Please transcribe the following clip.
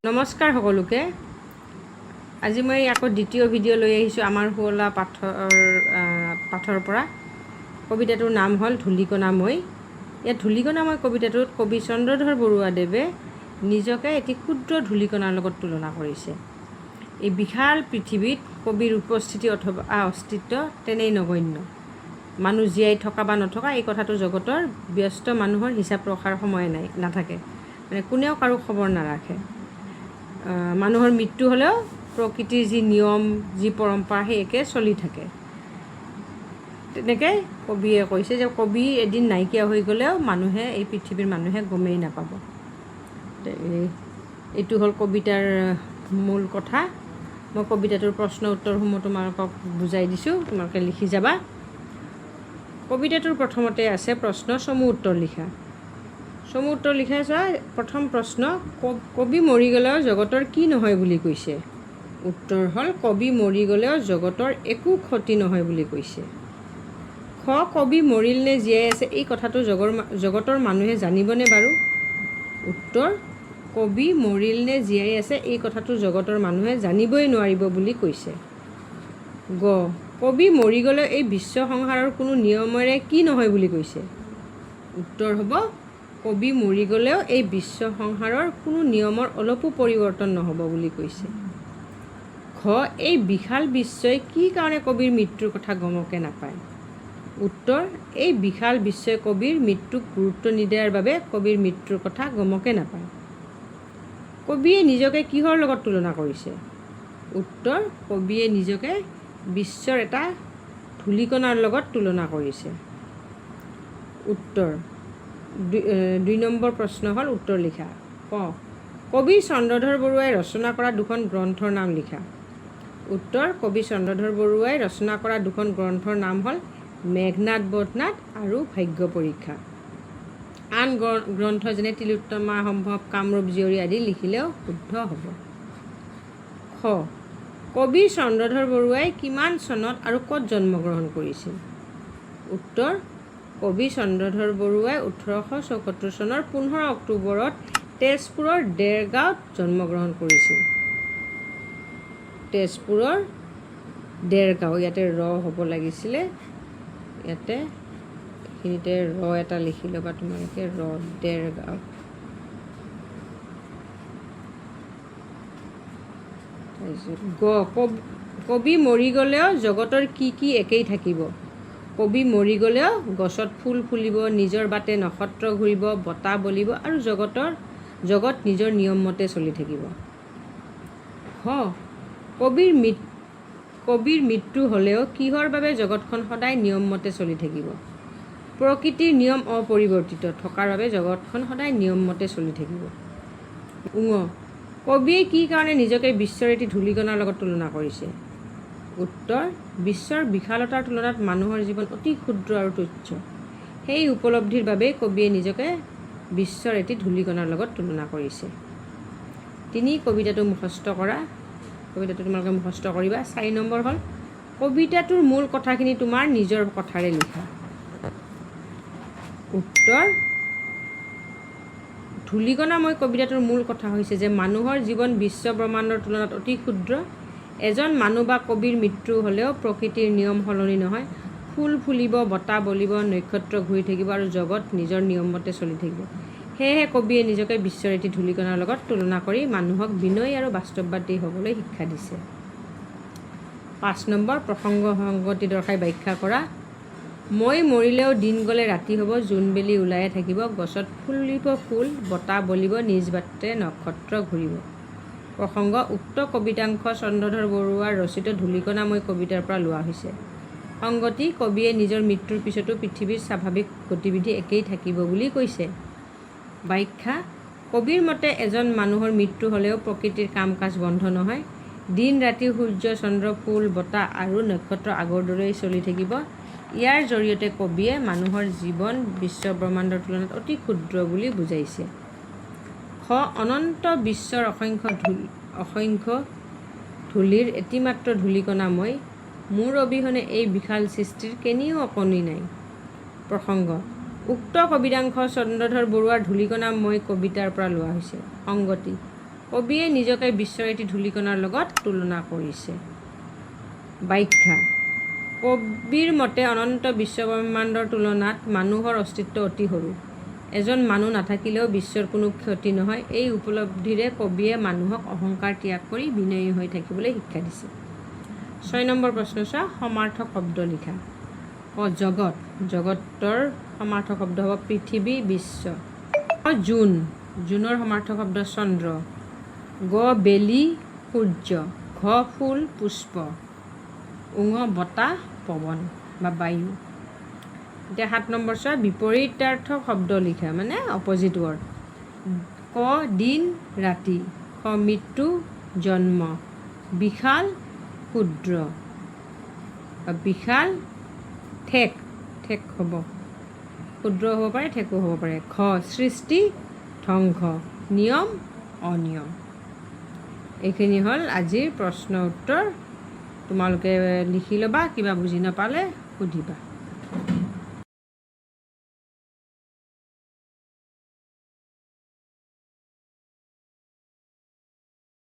নমস্কাৰ সকলোকে। আজি মই আকৌ দ্বিতীয় ভিডিঅ' লৈ আহিছোঁ আমাৰ শুৱলা পাঠৰ পৰা। কবিতাটোৰ নাম হ'ল ধূলিকণা মই। ইয়াত ধূলিকণা মই কবিতাটোত কবি চন্দ্ৰধৰ বৰুৱাদেৱে নিজকে এটি ক্ষুদ্ৰ ধূলিকণাৰ লগত তুলনা কৰিছে। এই বিশাল পৃথিৱীত কবিৰ উপস্থিতি অথবা অস্তিত্ব তেনেই নগণ্য। মানুহ জীয়াই থকা বা নথকা এই কথাটো জগতৰ ব্যস্ত মানুহৰ হিচাপ ৰখাৰ সময় নাথাকে, মানে কোনেও কাৰো খবৰ নাৰাখে। মানুহৰ মৃত্যু হ'লেও প্ৰকৃতিৰ যি নিয়ম, যি পৰম্পৰা সেই একে চলি থাকে। তেনেকৈ কবিয়ে কৈছে যে কবি এদিন নাইকিয়া হৈ গ'লেও এই পৃথিৱীৰ মানুহে গমেই নাপাব। এইটো হ'ল কবিতাৰ মূল কথা। মই কবিতাটোৰ প্ৰশ্ন উত্তৰসমূহ তোমালোকক বুজাই দিছোঁ, তোমালোকে লিখি যাবা। কবিতাটোৰ প্ৰথমতে আছে প্ৰশ্ন, চমু উত্তৰ লিখা। চমু উত্তৰ লিখা চোৱা। প্ৰথম প্ৰশ্ন, কবি মৰি গ'লেও জগতৰ কি নহয় বুলি কৈছে? উত্তৰ হ'ল কবি মৰি গ'লেও জগতৰ একো ক্ষতি নহয় বুলি কৈছে। খ, কবি মৰিল নে জীয়াই আছে এই কথাটো জগতৰ মানুহে জানিবনে বাৰু? উত্তৰ, কবি মৰিল নে জীয়াই আছে এই কথাটো জগতৰ মানুহে জানিবই নোৱাৰিব বুলি কৈছে। গ, কবি মৰি গ'লেও এই বিশ্ব সংসাৰৰ কোনো নিয়মেৰে কি নহয় বুলি কৈছে? উত্তৰ হ'ব, কবি মৰি গ'লেও এই বিশ্ব সংসাৰৰ কোনো নিয়মৰ অলপো পৰিৱৰ্তন নহ'ব বুলি কৈছে। ঘ, এই বিশাল বিশ্বই কি কাৰণে কবিৰ মৃত্যুৰ কথা গমকে নাপায়? উত্তৰ, এই বিশাল বিশ্বই কবিৰ মৃত্যুক গুৰুত্ব নিদিয়াৰ বাবে কবিৰ মৃত্যুৰ কথা গমকে নাপায়। কবিয়ে নিজকে কিহৰ লগত তুলনা কৰিছে? উত্তৰ, কবিয়ে নিজকে বিশ্বৰ এটা ধূলিকণাৰ লগত তুলনা কৰিছে। উত্তৰ, ২ নম্বৰ প্ৰশ্ন হ'ল উত্তৰ লিখা। ক, কবি চন্দ্ৰধৰ বৰুৱাই ৰচনা কৰা দুখন গ্ৰন্থৰ নাম লিখা। উত্তৰ, কবি চন্দ্ৰধৰ বৰুৱাই ৰচনা কৰা দুখন গ্ৰন্থৰ নাম হ'ল মেঘনাদ বধনাদ আৰু ভাগ্য পৰীক্ষা। আন গ্ৰন্থ যেনে তিলোত্তমা সম্ভৱ, কামৰূপ জীয়ৰী আদি লিখিলেও শুদ্ধ হ'ব। খ, কবি চন্দ্ৰধৰ বৰুৱাই কিমান চনত আৰু ক'ত জন্মগ্ৰহণ কৰিছিল? উত্তৰ, কবি চন্দ্ৰধৰ বৰুৱাই 1874 চনৰ 15 অক্টোবৰত তেজপুৰৰ দেৰগাঁৱত জন্মগ্ৰহণ কৰিছিল। তেজপুৰৰ দেৰগাঁও, ইয়াতে ৰ হ'ব লাগিছিলে, ইয়াতে এইখিনিতে ৰ এটা লিখি ল'বা তোমালোকে, ৰ, দেৰগাঁও। গ, কবি মৰি গ'লেও জগতৰ কি কি একেই থাকিব? কবি মৰি গ'লেও গছত ফুল ফুলিব, নিজৰ বাটে নক্ষত্ৰ ঘূৰিব, বতাহ বলিব আৰু জগত নিজৰ নিয়মমতে চলি থাকিব। খ, কবিৰ মৃত্যু হ'লেও কিহৰ বাবে জগতখন সদায় নিয়মমতে চলি থাকিব? প্ৰকৃতিৰ নিয়ম অপৰিৱৰ্তিত থকাৰ বাবে জগতখন সদায় নিয়মমতে চলি থাকিব। ঙ, কবিয়ে কি কাৰণে নিজকে বিশ্বৰ এটি ধূলিকণাৰ লগত তুলনা কৰিছে? উত্তৰ, বিশ্বৰ বিশালতাৰ তুলনাত মানুহৰ জীৱন অতি ক্ষুদ্ৰ আৰু তুচ্ছ। সেই উপলব্ধিৰ বাবেই কবিয়ে নিজকে বিশ্বৰ এটি ধূলিকণাৰ লগত তুলনা কৰিছে। ৩, কবিতাটো মুখস্থ কৰা। কবিতাটো তোমালোকে মুখস্থ কৰিবা। ৪ নম্বৰ হ'ল কবিতাটোৰ মূল কথাখিনি তোমাৰ নিজৰ কথাৰে লিখা। উত্তৰ, ধূলিকণা মই কবিতাটোৰ মূল কথা হৈছে যে মানুহৰ জীৱন বিশ্ব ব্ৰহ্মাণ্ডৰ তুলনাত অতি ক্ষুদ্ৰ। এজন মানুহ বা কবিৰ মৃত্যু হ'লেও প্ৰকৃতিৰ নিয়ম সলনি নহয়। ফুল ফুলিব, বতাহ বলিব, নক্ষত্ৰ ঘূৰি থাকিব আৰু জগত নিজৰ নিয়মমতে চলি থাকিব। সেয়েহে কবিয়ে নিজকে বিশ্বৰ এটি ধূলিকণাৰ লগত তুলনা কৰি মানুহক বিনয়ী আৰু বাস্তৱবাদী হ'বলৈ শিক্ষা দিছে। ৫ নম্বৰ, প্ৰসংগ সংগতি দৰ্শাই ব্যাখ্যা কৰা। মই মৰিলেও দিন গ'লে ৰাতি হ'ব, জোনবেলি ওলায়ে থাকিব, গছত ফুলিব ফুল, বতাহ বলিব, নিজ বাটে নক্ষত্ৰ ঘূৰিব। প্ৰসংগ, উক্ত কবিতাংশ চন্দ্ৰধৰ বৰুৱাৰ ৰচিত ধূলিকণা মই কবিতাৰ পৰা লোৱা হৈছে। সংগতি, কবিয়ে নিজৰ মৃত্যুৰ পিছতো পৃথিৱীৰ স্বাভাৱিক গতিবিধি একেই থাকিব বুলি কৈছে। ব্যাখ্যা, কবিৰ মতে এজন মানুহৰ মৃত্যু হ'লেও প্ৰকৃতিৰ কাম কাজ বন্ধ নহয়। দিন ৰাতি, সূৰ্য চন্দ্ৰ, ফুল বতাহ আৰু নক্ষত্ৰ আগৰ দৰেই চলি থাকিব। ইয়াৰ জৰিয়তে কবিয়ে মানুহৰ জীৱন বিশ্ব ব্ৰহ্মাণ্ডৰ তুলনাত অতি ক্ষুদ্ৰ বুলি বুজাইছে। খ, অনন্ত বিশ্বৰ অসংখ্য ধূলিৰ এটিমাত্ৰ ধূলিকণা মই। মোৰ অবিহনে এই বিশাল সৃষ্টিৰ কেনিও অকণি নাই। প্ৰসংগ, উক্ত কবিতাংশ চন্দ্ৰধৰ বৰুৱাৰ ধূলিকণা মই কবিতাৰ পৰা লোৱা হৈছে। সংগতি, কবিয়ে নিজকে বিশ্বৰ এটি ধূলিকণাৰ লগত তুলনা কৰিছে। ব্যাখ্যা। কবিৰ মতে অনন্ত বিশ্বব্ৰহ্মাণ্ডৰ তুলনাত মানুহৰ অস্তিত্ব অতি সৰু। এজন মানুহ নাথাকিলেও বিশ্বৰ কোনো ক্ষতি নহয়। এই উপলব্ধিৰে কবিয়ে মানুহক অহংকাৰ ত্যাগ কৰি বিনয়ী হৈ থাকিবলৈ শিক্ষা দিছে। 6 নম্বৰ প্ৰশ্ন চোৱা, সমাৰ্থক শব্দ লিখা। জগত, জগতৰ সমাৰ্থক শব্দ হ'ব পৃথিৱী, বিশ্ব। জোন, জোনৰ সমাৰ্থক শব্দ চন্দ্ৰ। বেলি, সূৰ্য। ফুল, পুষ্প। বতাহ, পৱন বা বায়ু। এতিয়া 7 নম্বৰ চোৱা, বিপৰীতাৰ্থক শব্দ লিখা, মানে অপজিট ৱৰ্ড। দিন, ৰাতি। মৃত্যু, জন্ম। বিশাল, ক্ষুদ্ৰ। বিশাল, ঠেক, ঠেক হ'ব, ক্ষুদ্ৰ হ'ব পাৰে, ঠেকো হ'ব পাৰে। সৃষ্টি, ধ্বংস। নিয়ম, অনিয়ম। এইখিনি হ'ল আজিৰ প্ৰশ্ন উত্তৰ। তোমালোকে লিখি ল'বা, কিবা বুজি নাপালে সুধিবা।